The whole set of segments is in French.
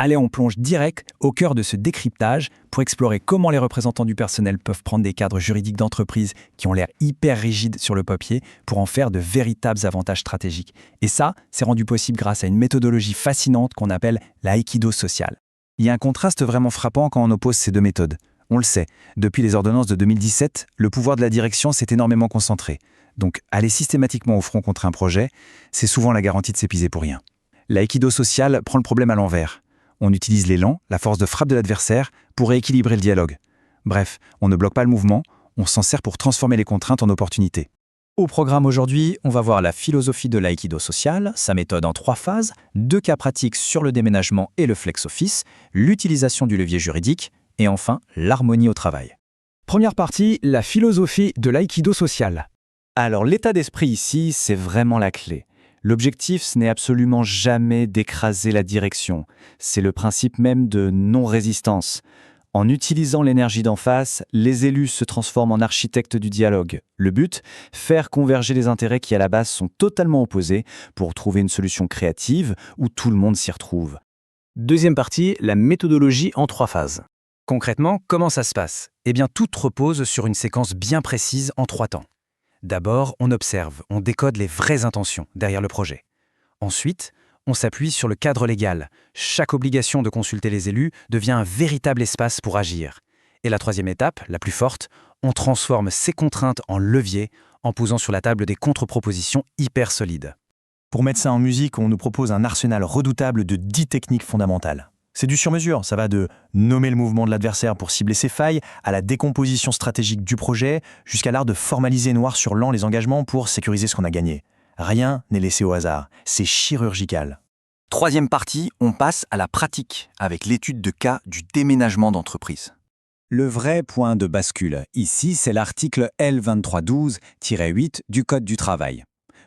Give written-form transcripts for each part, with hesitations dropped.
Allez, on plonge direct au cœur de ce décryptage pour explorer comment les représentants du personnel peuvent prendre des cadres juridiques d'entreprise qui ont l'air hyper rigides sur le papier pour en faire de véritables avantages stratégiques. Et ça, c'est rendu possible grâce à une méthodologie fascinante qu'on appelle l'aïkido social. Il y a un contraste vraiment frappant quand on oppose ces deux méthodes. On le sait, depuis les ordonnances de 2017, le pouvoir de la direction s'est énormément concentré. Donc, aller systématiquement au front contre un projet, c'est souvent la garantie de s'épuiser pour rien. L'aïkido social prend le problème à l'envers. On utilise l'élan, la force de frappe de l'adversaire, pour rééquilibrer le dialogue. Bref, on ne bloque pas le mouvement, on s'en sert pour transformer les contraintes en opportunités. Au programme aujourd'hui, on va voir la philosophie de l'aïkido social, sa méthode en 3 phases, 2 cas pratiques sur le déménagement et le flex office, l'utilisation du levier juridique, et enfin, l'harmonie au travail. Première partie, la philosophie de l'aïkido social. Alors, l'état d'esprit ici, c'est vraiment la clé. L'objectif, ce n'est absolument jamais d'écraser la direction. C'est le principe même de non-résistance. En utilisant l'énergie d'en face, les élus se transforment en architectes du dialogue. Le but, faire converger les intérêts qui à la base sont totalement opposés pour trouver une solution créative où tout le monde s'y retrouve. Deuxième partie, la méthodologie en 3 phases. Concrètement, comment ça se passe? Eh bien, tout repose sur une séquence bien précise en 3 temps. D'abord, on observe, on décode les vraies intentions derrière le projet. Ensuite, on s'appuie sur le cadre légal. Chaque obligation de consulter les élus devient un véritable espace pour agir. Et la troisième étape, la plus forte, on transforme ces contraintes en levier en posant sur la table des contre-propositions hyper solides. Pour mettre ça en musique, on nous propose un arsenal redoutable de 10 techniques fondamentales. C'est du sur-mesure, ça va de nommer le mouvement de l'adversaire pour cibler ses failles, à la décomposition stratégique du projet, jusqu'à l'art de formaliser noir sur blanc les engagements pour sécuriser ce qu'on a gagné. Rien n'est laissé au hasard, c'est chirurgical. Troisième partie, on passe à la pratique, avec l'étude de cas du déménagement d'entreprise. Le vrai point de bascule, ici, c'est l'article L2312-8 du Code du travail.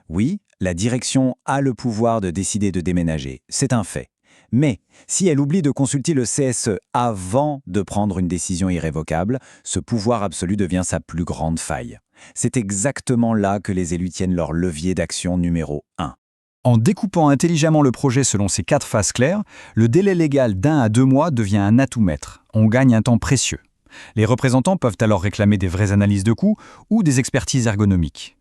Oui, la direction a le pouvoir de décider de déménager, c'est un fait. Mais si elle oublie de consulter le CSE avant de prendre une décision irrévocable, ce pouvoir absolu devient sa plus grande faille. C'est exactement là que les élus tiennent leur levier d'action numéro 1. En découpant intelligemment le projet selon ces 4 phases claires, le délai légal d'1 à 2 mois devient un atout maître. On gagne un temps précieux. Les représentants peuvent alors réclamer des vraies analyses de coûts ou des expertises ergonomiques.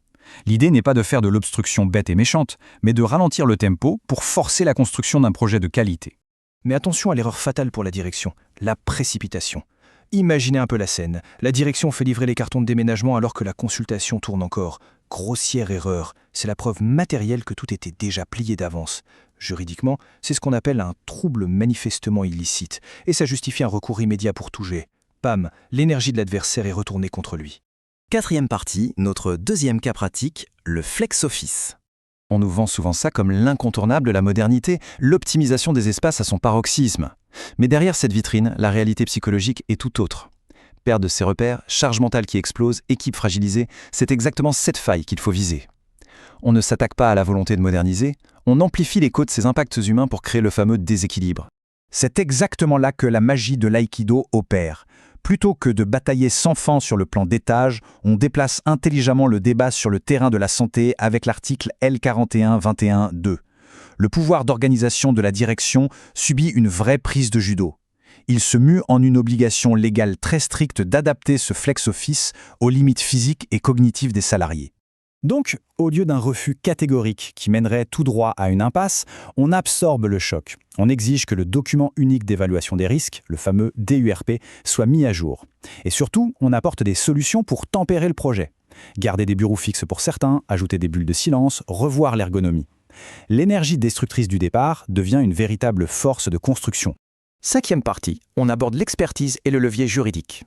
L'idée n'est pas de faire de l'obstruction bête et méchante, mais de ralentir le tempo pour forcer la construction d'un projet de qualité. Mais attention à l'erreur fatale pour la direction, la précipitation. Imaginez un peu la scène. La direction fait livrer les cartons de déménagement alors que la consultation tourne encore. Grossière erreur. C'est la preuve matérielle que tout était déjà plié d'avance. Juridiquement, c'est ce qu'on appelle un trouble manifestement illicite. Et ça justifie un recours immédiat pour tout jet. Pam, l'énergie de l'adversaire est retournée contre lui. Quatrième partie, notre deuxième cas pratique, le flex office. On nous vend souvent ça comme l'incontournable de la modernité, l'optimisation des espaces à son paroxysme. Mais derrière cette vitrine, la réalité psychologique est tout autre. Perte de ses repères, charge mentale qui explose, équipe fragilisée, c'est exactement cette faille qu'il faut viser. On ne s'attaque pas à la volonté de moderniser, on amplifie l'écho de ces impacts humains pour créer le fameux déséquilibre. C'est exactement là que la magie de l'aïkido opère. Plutôt que de batailler sans fin sur le plan d'étage, on déplace intelligemment le débat sur le terrain de la santé avec l'article L4121-2. Le pouvoir d'organisation de la direction subit une vraie prise de judo. Il se mue en une obligation légale très stricte d'adapter ce flex office aux limites physiques et cognitives des salariés. Donc, au lieu d'un refus catégorique qui mènerait tout droit à une impasse, on absorbe le choc. On exige que le document unique d'évaluation des risques, le fameux DURP, soit mis à jour. Et surtout, on apporte des solutions pour tempérer le projet. Garder des bureaux fixes pour certains, ajouter des bulles de silence, revoir l'ergonomie. L'énergie destructrice du départ devient une véritable force de construction. Cinquième partie, on aborde l'expertise et le levier juridique.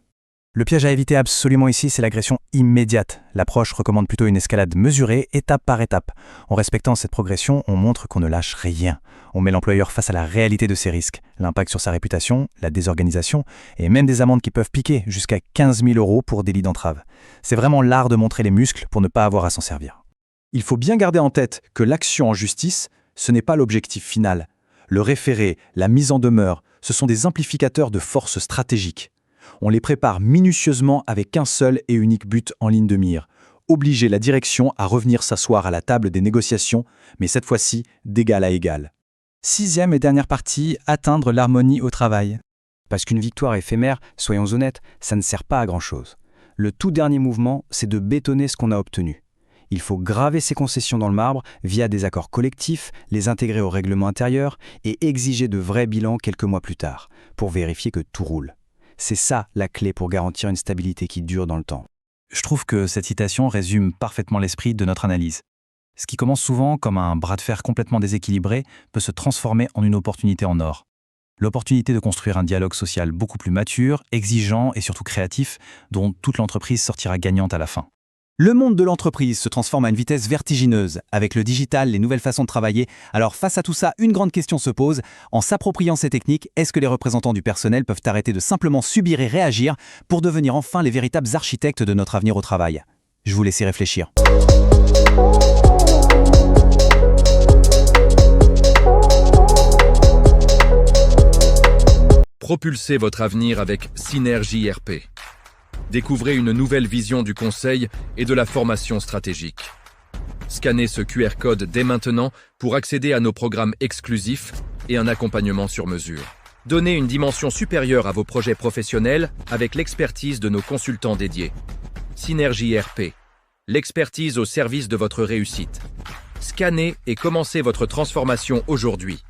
Le piège à éviter absolument ici, c'est l'agression immédiate. L'approche recommande plutôt une escalade mesurée, étape par étape. En respectant cette progression, on montre qu'on ne lâche rien. On met l'employeur face à la réalité de ses risques, l'impact sur sa réputation, la désorganisation, et même des amendes qui peuvent piquer jusqu'à 15 000 € pour délit d'entrave. C'est vraiment l'art de montrer les muscles pour ne pas avoir à s'en servir. Il faut bien garder en tête que l'action en justice, ce n'est pas l'objectif final. Le référé, la mise en demeure, ce sont des amplificateurs de force stratégiques. On les prépare minutieusement avec un seul et unique but en ligne de mire, obliger la direction à revenir s'asseoir à la table des négociations, mais cette fois-ci d'égal à égal. 6e et dernière partie, atteindre l'harmonie au travail. Parce qu'une victoire éphémère, soyons honnêtes, ça ne sert pas à grand-chose. Le tout dernier mouvement, c'est de bétonner ce qu'on a obtenu. Il faut graver ces concessions dans le marbre via des accords collectifs, les intégrer au règlement intérieur et exiger de vrais bilans quelques mois plus tard, pour vérifier que tout roule. C'est ça la clé pour garantir une stabilité qui dure dans le temps. Je trouve que cette citation résume parfaitement l'esprit de notre analyse. Ce qui commence souvent comme un bras de fer complètement déséquilibré peut se transformer en une opportunité en or. L'opportunité de construire un dialogue social beaucoup plus mature, exigeant et surtout créatif, dont toute l'entreprise sortira gagnante à la fin. Le monde de l'entreprise se transforme à une vitesse vertigineuse. Avec le digital, les nouvelles façons de travailler. Alors face à tout ça, une grande question se pose. En s'appropriant ces techniques, est-ce que les représentants du personnel peuvent arrêter de simplement subir et réagir pour devenir enfin les véritables architectes de notre avenir au travail? Je vous laisse y réfléchir. Propulsez votre avenir avec Synergie RP. Découvrez une nouvelle vision du conseil et de la formation stratégique. Scannez ce QR code dès maintenant pour accéder à nos programmes exclusifs et un accompagnement sur mesure. Donnez une dimension supérieure à vos projets professionnels avec l'expertise de nos consultants dédiés. Synergie RP, l'expertise au service de votre réussite. Scannez et commencez votre transformation aujourd'hui.